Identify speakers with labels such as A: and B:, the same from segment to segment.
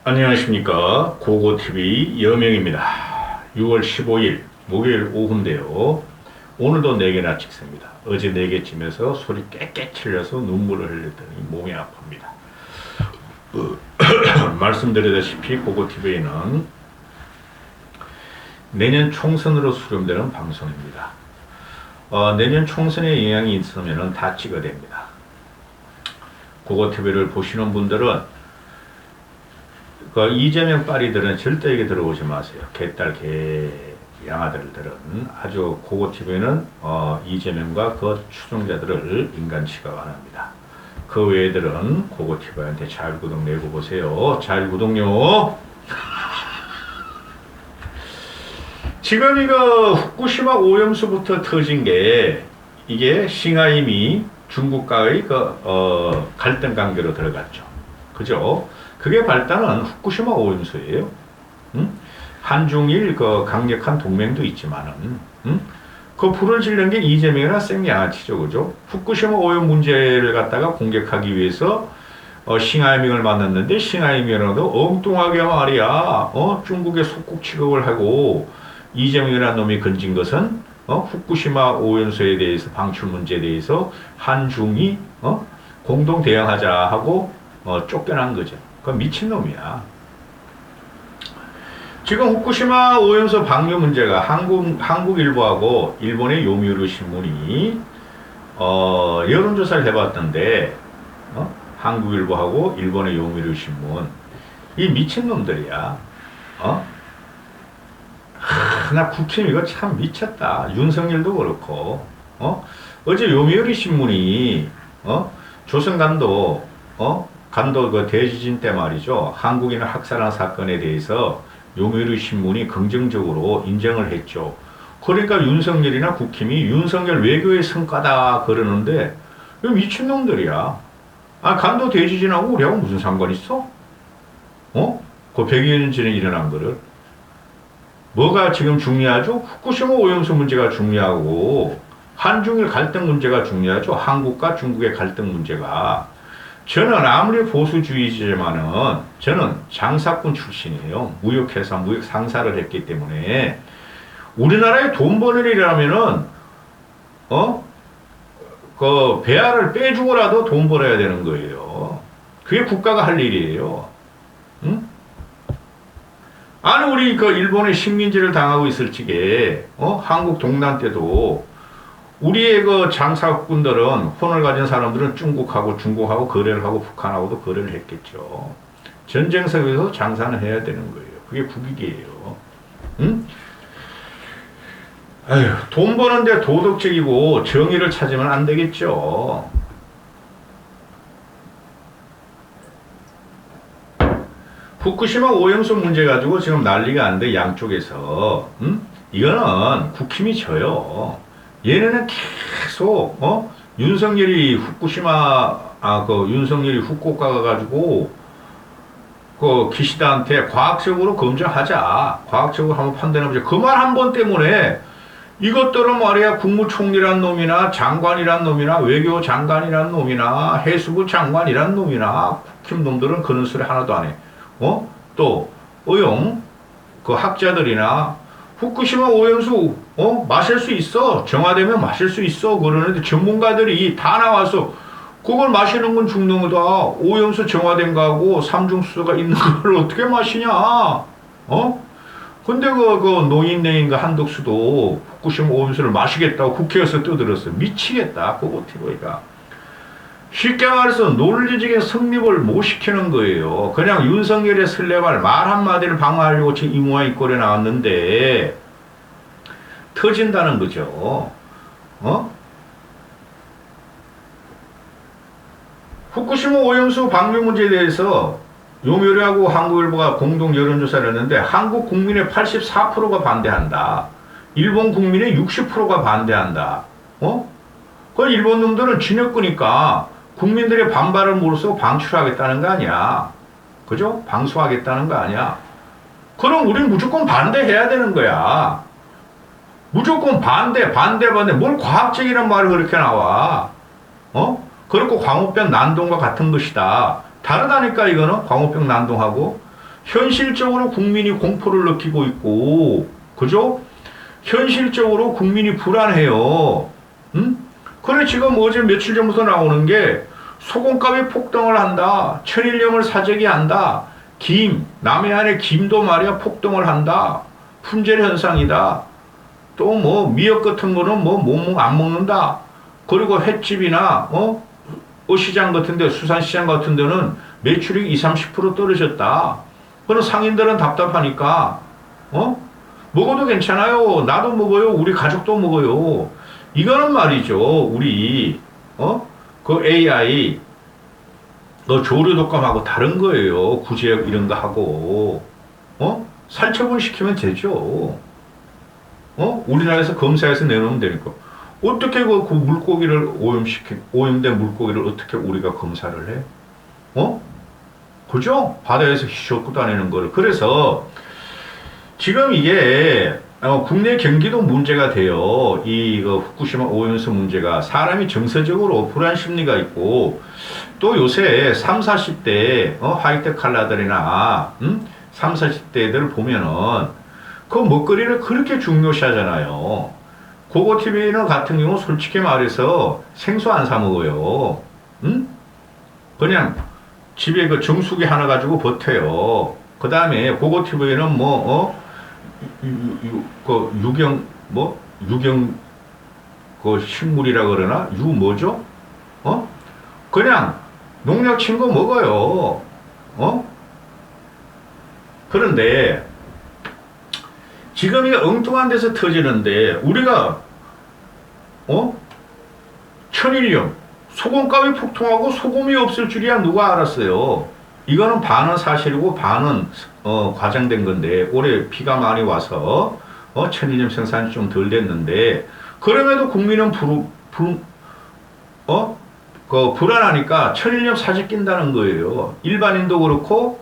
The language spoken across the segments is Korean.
A: 안녕하십니까. 고고TV 여명입니다. 6월 15일 목요일 오후인데요. 오늘도 4개나 찍습니다. 어제 4개쯤에서 소리 깨깨 틀려서 눈물을 흘렸더니 몸이 아픕니다. 말씀드렸다시피 고고TV는 내년 총선으로 수렴되는 방송입니다. 내년 총선에 영향이 있으면 다 찍어댑니다. 고고TV를 보시는 분들은 이재명 빠리들은 절대 여기 들어오지 마세요. 개딸 양아들들은 아주 고고TV는 이재명과 그 추종자들을 인간 취급 안 합니다. 그 외들은 고고TV한테 자율구독 내고 보세요. 자율구독요. 지금 이거 후쿠시마 오염수부터 터진 게 이게 싱하이미 중국과의 갈등 관계로 들어갔죠. 그죠? 그게 발단은 후쿠시마 오염수예요. 한중일 강력한 동맹도 있지만은, 그 불을 지른 게 이재명이나 생양아치죠, 그죠? 후쿠시마 오염 문제를 갖다가 공격하기 위해서 싱하이밍을 만났는데 싱하이밍이라도 엉뚱하게 말이야, 중국에 속국 취급을 하고 이재명이라는 놈이 건진 것은 후쿠시마 오염수에 대해서 방출 문제에 대해서 한중이 공동 대응하자 하고 쫓겨난 거죠. 그 미친놈이야. 지금 후쿠시마 오염수 방류 문제가 한국일보하고 일본의 요미우리 신문이 여론조사를 해봤던데 한국일보하고 일본의 요미우리 신문 이 미친놈들이야. 나 국힘 이거 참 미쳤다. 윤석열도 그렇고 어제 요미우리 신문이 조선간도 그 대지진 때 말이죠. 한국인을 학살한 사건에 대해서 요미우리 신문이 긍정적으로 인정을 했죠. 그러니까 윤석열이나 국힘이 윤석열 외교의 성과다 그러는데 이거 미친놈들이야. 간도 대지진하고 우리하고 무슨 상관 있어? 그 100여 년 전에 일어난 거를. 뭐가 지금 중요하죠? 후쿠시마 오염수 문제가 중요하고 한중일 갈등 문제가 중요하죠. 한국과 중국의 갈등 문제가. 저는 아무리 보수주의지만은 저는 장사꾼 출신이에요. 무역회사, 무역 상사를 했기 때문에 우리나라에 돈 버는 일이라면은 그 배알을 빼주고라도 돈 벌어야 되는 거예요. 그게 국가가 할 일이에요. 응? 아니 우리 일본의 식민지를 당하고 있을 적에 한국 동란 때도 우리의 장사꾼들은 혼을 가진 사람들은 중국하고 거래를 하고 북한하고도 거래를 했겠죠. 전쟁 속에서 장사는 해야 되는 거예요. 그게 국익이에요. 응? 아휴, 돈 버는데 도덕적이고 정의를 찾으면 안 되겠죠. 후쿠시마 오염수 문제 가지고 지금 난리가 안 돼, 양쪽에서. 이거는 국힘이 져요. 얘네는 계속, 윤석열이 윤석열이 후쿠오카 가가지고, 기시다한테 과학적으로 검증하자. 과학적으로 한번 판단해보자. 그 말 한 번 때문에 이것들은 말이야, 국무총리란 놈이나 장관이란 놈이나 외교 장관이란 놈이나 해수부 장관이란 놈이나 국힘 놈들은 그런 소리 하나도 안 해. 또, 학자들이나 후쿠시마 오염수 마실 수 있어. 정화되면 마실 수 있어. 그러는데 전문가들이 다 나와서 그걸 마시는 건 죽는 거다. 오염수 정화된 거하고 삼중수소가 있는 걸 어떻게 마시냐. 근데 노인네인가 한덕수도 후쿠시마 오염수를 마시겠다고 국회에서 떠들었어. 미치겠다. 그거 티보이가. 쉽게 말해서 논리적인 성립을 못 시키는 거예요. 그냥 윤석열의 설레발 말 한마디를 방어하려고 지금 이 모양 이 꼴에 나왔는데 터진다는 거죠. 후쿠시마 오염수 방류 문제에 대해서 요미우리하고 한국일보가 공동 여론조사를 했는데 한국 국민의 84%가 반대한다. 일본 국민의 60%가 반대한다. 그 일본 놈들은 진흙구니까 국민들의 반발을 무릅쓰고 방출하겠다는 거 아니야. 그죠? 방수하겠다는 거 아니야. 그럼 우린 무조건 반대해야 되는 거야. 무조건 반대. 뭘 과학적이란 말이 그렇게 나와. 그렇고 광우병 난동과 같은 것이다. 다르다니까 이거는 광우병 난동하고 현실적으로 국민이 공포를 느끼고 있고, 그죠? 현실적으로 국민이 불안해요. 응? 그래, 지금 어제 며칠 전부터 나오는 게 소금값이 폭등을 한다. 천일염을 사재기 한다. 남해안의 김도 말이야 폭등을 한다. 품절 현상이다. 또 뭐 미역 같은 거는 안 먹는다. 그리고 횟집이나 어시장 같은 데, 수산시장 같은 데는 매출이 20-30% 떨어졌다. 그럼 상인들은 답답하니까 먹어도 괜찮아요. 나도 먹어요. 우리 가족도 먹어요. 이거는 말이죠. 우리 그 AI 조류 독감하고 다른 거예요. 구제역 이런 거 하고 살처분 시키면 되죠. 우리나라에서 검사해서 내놓으면 되니까. 어떻게 그 물고기를 오염된 물고기를 어떻게 우리가 검사를 해? 그죠? 바다에서 휘젓고 다니는 거를. 그래서 지금 이게 국내 경기도 문제가 돼요. 후쿠시마 오염수 문제가 사람이 정서적으로 불안 심리가 있고 또 요새 3, 40대 하이텍 칼라들이나 3, 40대들 보면은 그 먹거리를 그렇게 중요시 하잖아요. 고고TV는 같은 경우 솔직히 말해서 생수 안 사 먹어요. 그냥 집에 그 정수기 하나 가지고 버텨요. 그 다음에 고고TV는 유경 그 식물이라 그러나 뭐죠? 그냥 농약 친 거 먹어요. 그런데 지금 이게 엉뚱한 데서 터지는데 우리가 천일염 소금값이 폭등하고 소금이 없을 줄이야 누가 알았어요. 이거는 반은 사실이고 반은 과장된 건데 올해 비가 많이 와서 천일염 생산이 좀 덜 됐는데 그럼에도 국민은 불안하니까 천일염 사재 낀다는 거예요. 일반인도 그렇고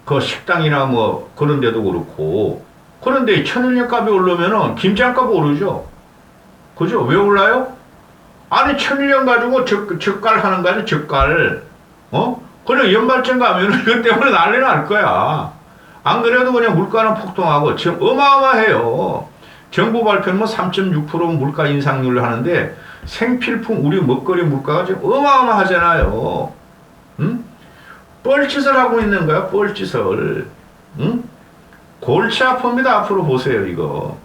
A: 그 식당이나 뭐 그런 데도 그렇고. 그런데 천일염 값이 오르면은 김장값 오르죠. 그죠? 왜 올라요? 아니 천일염 가지고 젓갈 하는 거지 젓갈. 그냥 연말쯤 가면은 이것 때문에 난리 날 거야. 안 그래도 그냥 물가는 폭등하고 지금 어마어마해요. 정부 발표는 3.6% 물가 인상률을 하는데 생필품 우리 먹거리 물가가 지금 어마어마하잖아요. 뻘짓을 하고 있는 거야, 뻘짓을. 골치 아픕니다. 앞으로 보세요, 이거.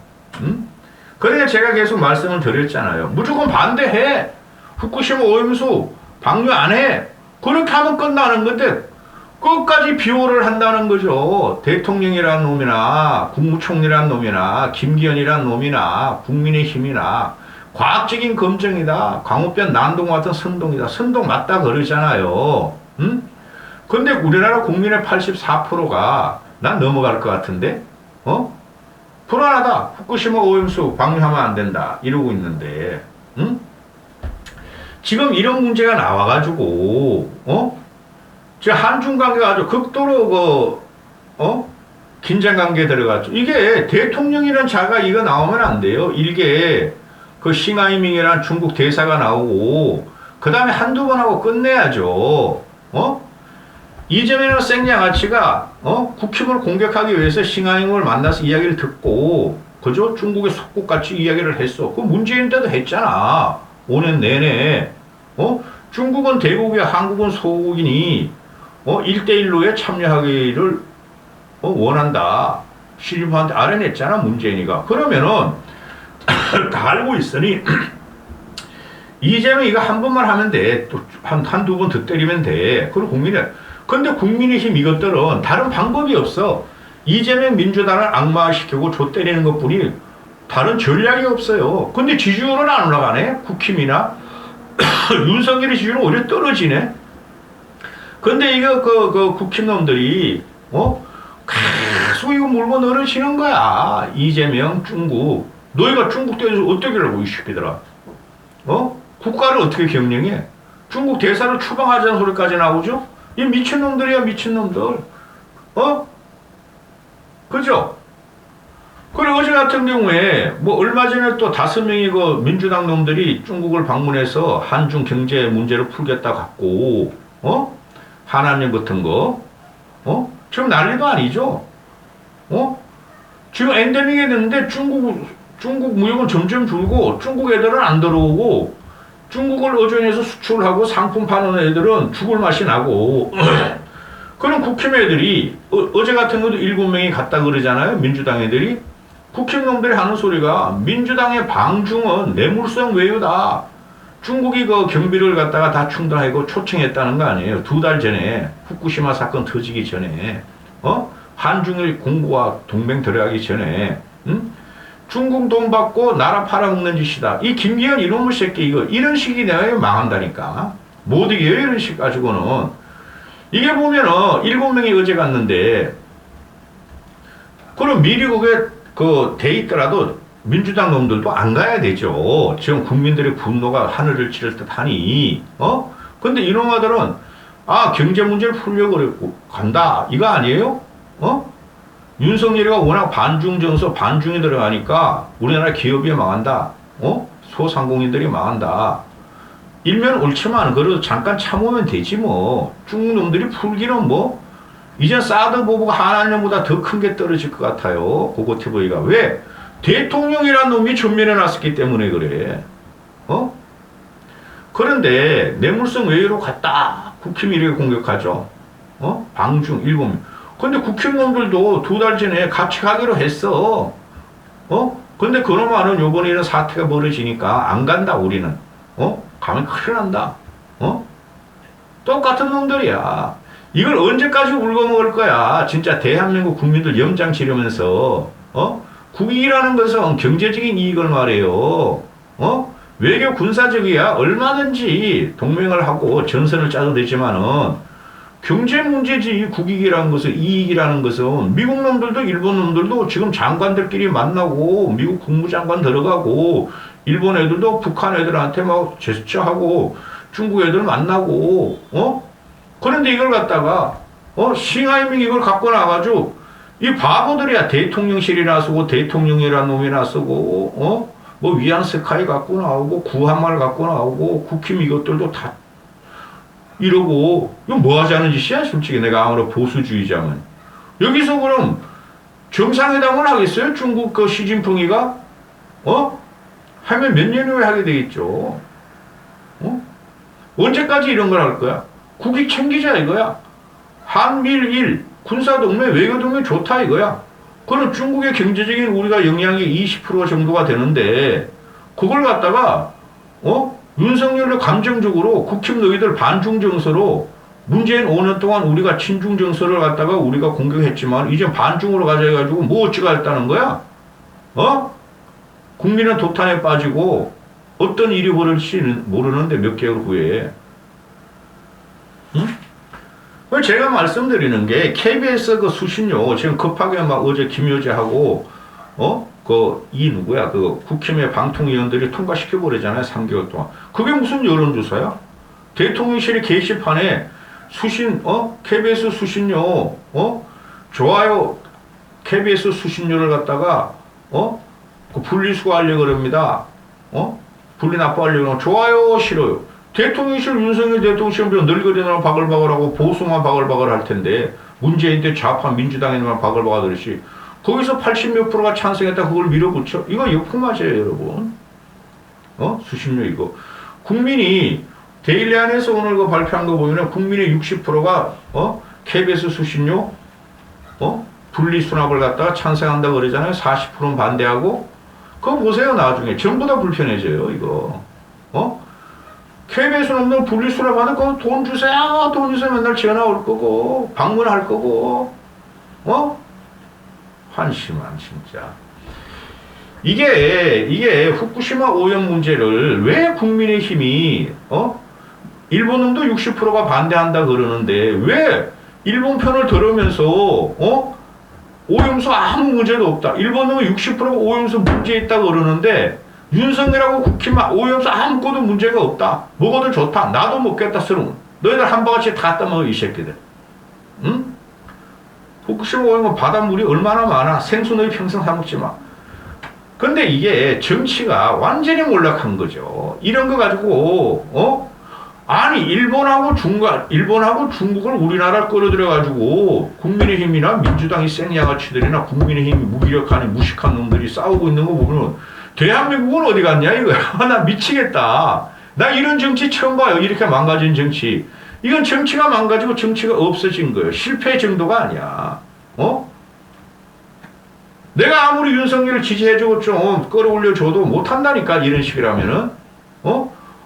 A: 그러니까 제가 계속 말씀을 드렸잖아요. 무조건 반대해. 후쿠시마 오염수 방류 안 해. 그렇게 하면 끝나는 건데 끝까지 비호를 한다는 거죠. 대통령이라는 놈이나 국무총리라는 놈이나 김기현이라는 놈이나 국민의힘이나 과학적인 검증이다. 광우병 난동 같은 선동이다. 선동 맞다 그러잖아요. 근데 우리나라 국민의 84%가 난 넘어갈 것 같은데 불안하다. 후쿠시마 오염수 방류하면 안 된다. 이러고 있는데 지금 이런 문제가 나와가지고 지금 한중 관계가 아주 극도로 긴장 관계에 들어갔죠. 이게 대통령이라는 자가 이거 나오면 안 돼요. 일개 그 싱하이밍이라는 중국 대사가 나오고 그 다음에 한두 번 하고 끝내야죠. 이재명이나 생양아치가 국힘을 공격하기 위해서 싱하이밍을 만나서 이야기를 듣고 그죠? 중국의 속국같이 이야기를 했어. 그 문재인 때도 했잖아. 5년 내내. 중국은 대국이야. 한국은 소국이니 1대1로에 참여하기를 원한다. 시진핑한테 알아냈잖아. 문재인이가. 그러면은 다 알고 있으니 이재명 이거 한 번만 하면 돼. 또 한두 번 더 때리면 돼. 그리고 근데 국민의힘 이것들은 다른 방법이 없어. 이재명 민주당을 악마시키고 조 때리는 것 뿐이 다른 전략이 없어요. 근데 지지율은 안 올라가네. 국힘이나 윤석열의 지지율은 오히려 떨어지네. 근데 이거 그 국힘놈들이 계속 이거 물고 늘어지는 거야. 이재명 중국. 너희가 중국 대에서 어떻게 하려고 이 새끼들아. 국가를 어떻게 경영해? 중국 대사를 추방하자는 소리까지 나오죠? 이 미친놈들이야, 미친놈들. 그죠? 그래, 어제 같은 경우에, 뭐, 얼마 전에 또 5명이 그 민주당 놈들이 중국을 방문해서 한중 경제 문제를 풀겠다 갖고, 한한령 같은 거, 지금 난리도 아니죠? 어? 지금 엔데믹이 됐는데 중국 무역은 점점 줄고, 중국 애들은 안 들어오고, 중국을 의존해서 수출하고 상품 파는 애들은 죽을 맛이 나고, 그럼 국힘 애들이, 어제 같은 것도 7명이 갔다 그러잖아요? 민주당 애들이. 국힘놈들이 하는 소리가 민주당의 방중은 뇌물성 외유다. 중국이 그 경비를 갖다가 다 충당하고 초청했다는 거 아니에요. 2달 전에 후쿠시마 사건 터지기 전에 한중일 공고와 동맹 들어가기 전에 중국 돈 받고 나라 팔아먹는 짓이다. 이 김기현 이놈의 새끼 이거 이런 식이 내가 망한다니까. 못 이겨요 이런 식 가지고는. 이게 보면은 7명이 어제 갔는데 그럼 미리 그게 돼 있더라도 민주당 놈들도 안 가야 되죠. 지금 국민들의 분노가 하늘을 찌를 듯 하니, 근데 이놈아들은, 경제 문제를 풀려고 그랬고, 간다. 이거 아니에요? 윤석열이가 워낙 반중 정서, 반중이 들어가니까 우리나라 기업이 망한다. 소상공인들이 망한다. 일면 옳지만, 그래도 잠깐 참으면 되지 뭐. 중국 놈들이 풀기는 뭐, 이제 사드 보복가 한한령보다 더 큰 게 떨어질 것 같아요. 고고티브이가. 왜? 대통령이란 놈이 전면에 났었기 때문에 그래. 그런데 뇌물성 외유로 갔다. 국힘 이렇게 공격하죠. 방중 7명. 근데 국힘 놈들도 2달 전에 같이 가기로 했어. 근데 그놈아는 요번에 이런 사태가 벌어지니까 안 간다 우리는. 가면 큰일 난다. 똑같은 놈들이야. 이걸 언제까지 울고먹을 거야? 진짜 대한민국 국민들 염장 치르면서, 국익이라는 것은 경제적인 이익을 말해요. 외교 군사적이야 얼마든지 동맹을 하고 전선을 짜도 되지만은, 경제 문제지. 국익이라는 것은, 이익이라는 것은, 미국 놈들도 일본 놈들도 지금 장관들끼리 만나고, 미국 국무장관 들어가고, 일본 애들도 북한 애들한테 막 제스처하고, 중국 애들 만나고, 그런데 이걸 갖다가 싱하이밍 이걸 갖고 나가지고 이 바보들이야. 대통령실이 나서고 대통령이라는 놈이 나서고 뭐 위안스카이 갖고 나오고 구한말 갖고 나오고 국힘 이것들도 다 이러고 이거 뭐 하자는 짓이야 솔직히. 내가 아무리 보수주의자면 여기서 그럼 정상회담을 하겠어요? 중국 그 시진핑이가 하면 몇 년 후에 하게 되겠죠. 언제까지 이런 걸 할 거야? 국익 챙기자 이거야. 한미일 군사동맹 외교동맹 좋다 이거야. 그럼 중국의 경제적인 우리가 영향이 20% 정도가 되는데 그걸 갖다가 윤석열을 감정적으로 국힘 너희들 반중 정서로 문재인 5년 동안 우리가 친중 정서를 갖다가 우리가 공격했지만 이제 반중으로 가자 해가지고 뭐 어찌가 했다는 거야? 국민은 도탄에 빠지고 어떤 일이 벌어질지 모르는데 몇 개월 후에. 제가 말씀드리는 게 KBS 그 수신료 지금 급하게 막 어제 김효재하고 이 누구야 그 국힘의 방통위원들이 통과시켜 버리잖아요. 3개월 동안. 그게 무슨 여론조사야? 대통령실이 게시판에 KBS 수신료 좋아요 KBS 수신료를 갖다가 그 분리수거하려고 그럽니다. 분리 납부하려고 그러면 좋아요 싫어요. 대통령실 윤석열 대통령실 늙으리나 바글바글하고 보수만 바글바글 할 텐데 문재인 때 좌파 민주당에만 바글바글 하듯이 거기서 80몇 프로가 찬성했다 그걸 밀어붙여? 이거 역풍맞이에요 여러분. 수신료 이거. 국민이 데일리 안에서 오늘 그 발표한 거 보면은 국민의 60%가 KBS 수신료 분리수납을 갖다가 찬성한다 그러잖아요. 40%는 반대하고. 그거 보세요 나중에 전부 다 불편해져요 이거. KBS는 없는 분리수납하는 거 돈 주세요. 돈 주세요. 맨날 전화 올 거고 방문할 거고 한심한 진짜. 이게 후쿠시마 오염 문제를 왜 국민의힘이 일본 놈도 60%가 반대한다 그러는데 왜 일본 편을 들으면서 오염수 아무 문제도 없다. 일본 놈은 60%가 오염수 문제 있다 그러는데 윤석열하고 국힘만 오염수 아무것도 문제가 없다. 먹어도 좋다. 나도 먹겠다. 쓰는 너희들 한 바가지 다 따먹어 이 새끼들. 응? 후쿠시마 오염은 바닷물이 얼마나 많아. 생수 너희 평생 사 먹지 마. 근데 이게 정치가 완전히 몰락한 거죠. 이런 거 가지고 아니 일본하고 중국을 우리나라 끌어들여 가지고 국민의힘이나 민주당이 생양아치들이나 국민의힘 무기력한 무식한 놈들이 싸우고 있는 거 보면 대한민국은 어디 갔냐 이거야. 나 미치겠다. 나 이런 정치 처음 봐요. 이렇게 망가진 정치. 이건 정치가 망가지고 정치가 없어진 거예요. 실패 정도가 아니야. 내가 아무리 윤석열을 지지해주고 좀 끌어올려줘도 못한다니까, 이런 식이라면은.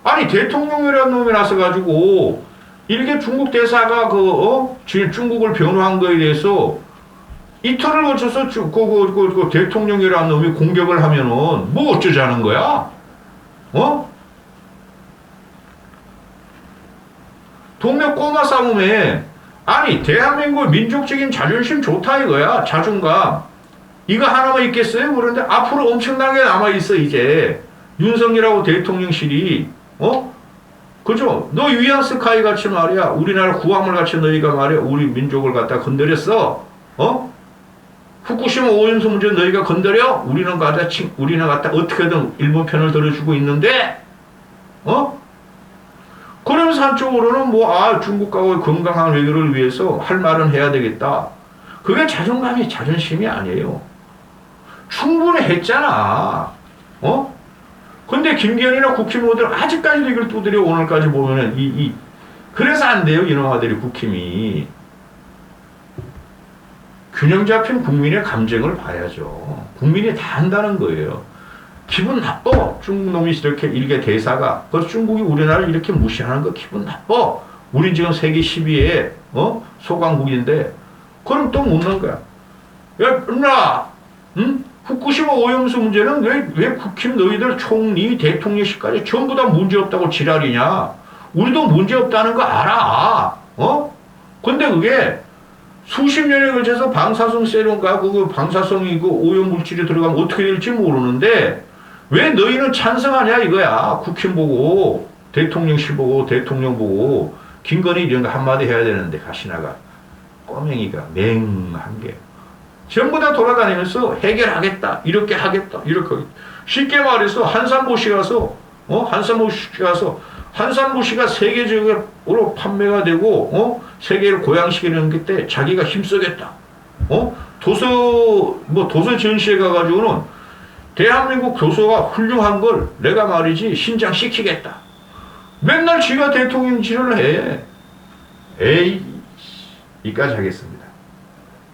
A: 아니, 대통령이라는 놈이 나서가지고, 이렇게 중국 대사가 중국을 변호한 거에 대해서 이틀을 거쳐서 대통령이라는 놈이 공격을 하면은 뭐 어쩌자는 거야? 동네 꼬마 싸움에, 아니, 대한민국의 민족적인 자존심 좋다 이거야. 자존감. 이거 하나만 있겠어요? 그런데 앞으로 엄청나게 남아있어, 이제. 윤석열하고 대통령실이, 그죠? 너 위안스카이 같이 말이야. 우리나라 구함을 같이 너희가 말이야. 우리 민족을 갖다 건드렸어. 후쿠시마 오염수 문제 너희가 건드려? 우리는 갖다 어떻게든 일본 편을 들어주고 있는데, 그러면서 한쪽으로는 중국과의 건강한 외교를 위해서 할 말은 해야 되겠다. 그게 자존심이 아니에요. 충분히 했잖아. 근데 김기현이나 국힘의원들 아직까지도 이걸 두드려 오늘까지 보면은 그래서 안 돼요, 이놈아들이 국힘이. 균형 잡힌 국민의 감정을 봐야죠. 국민이 다 한다는 거예요. 기분 나빠. 중국 놈이 이렇게 일개 대사가. 그래서 중국이 우리나라를 이렇게 무시하는 거 기분 나빠. 우린 지금 세계 10위에, 소강국인데, 그럼 또 묻는 거야. 야, 임마, 후쿠시마 오염수 문제는 왜 국힘 너희들 총리, 대통령실까지 전부 다 문제 없다고 지랄이냐. 우리도 문제 없다는 거 알아. 근데 그게 수십 년에 걸쳐서 방사성 세론과 방사성이 오염물질이 들어가면 어떻게 될지 모르는데, 왜 너희는 찬성하냐 이거야. 국힘 보고, 대통령실 보고, 대통령 보고, 김건희 이런 거 한마디 해야 되는데, 가시나가. 꼬맹이가 맹한 게. 전부 다 돌아다니면서 해결하겠다. 이렇게 하겠다. 이렇게. 쉽게 말해서 한산보 씨 가서, 한산보 씨가 세계적으로 판매가 되고, 세계를 고양시키는 때 자기가 힘쓰겠다. 도서 전시회 가가지고는 대한민국 교수가 훌륭한 걸 내가 말이지 신장시키겠다. 맨날 지가 대통령질을 해. 에이, 이까지 하겠습니다.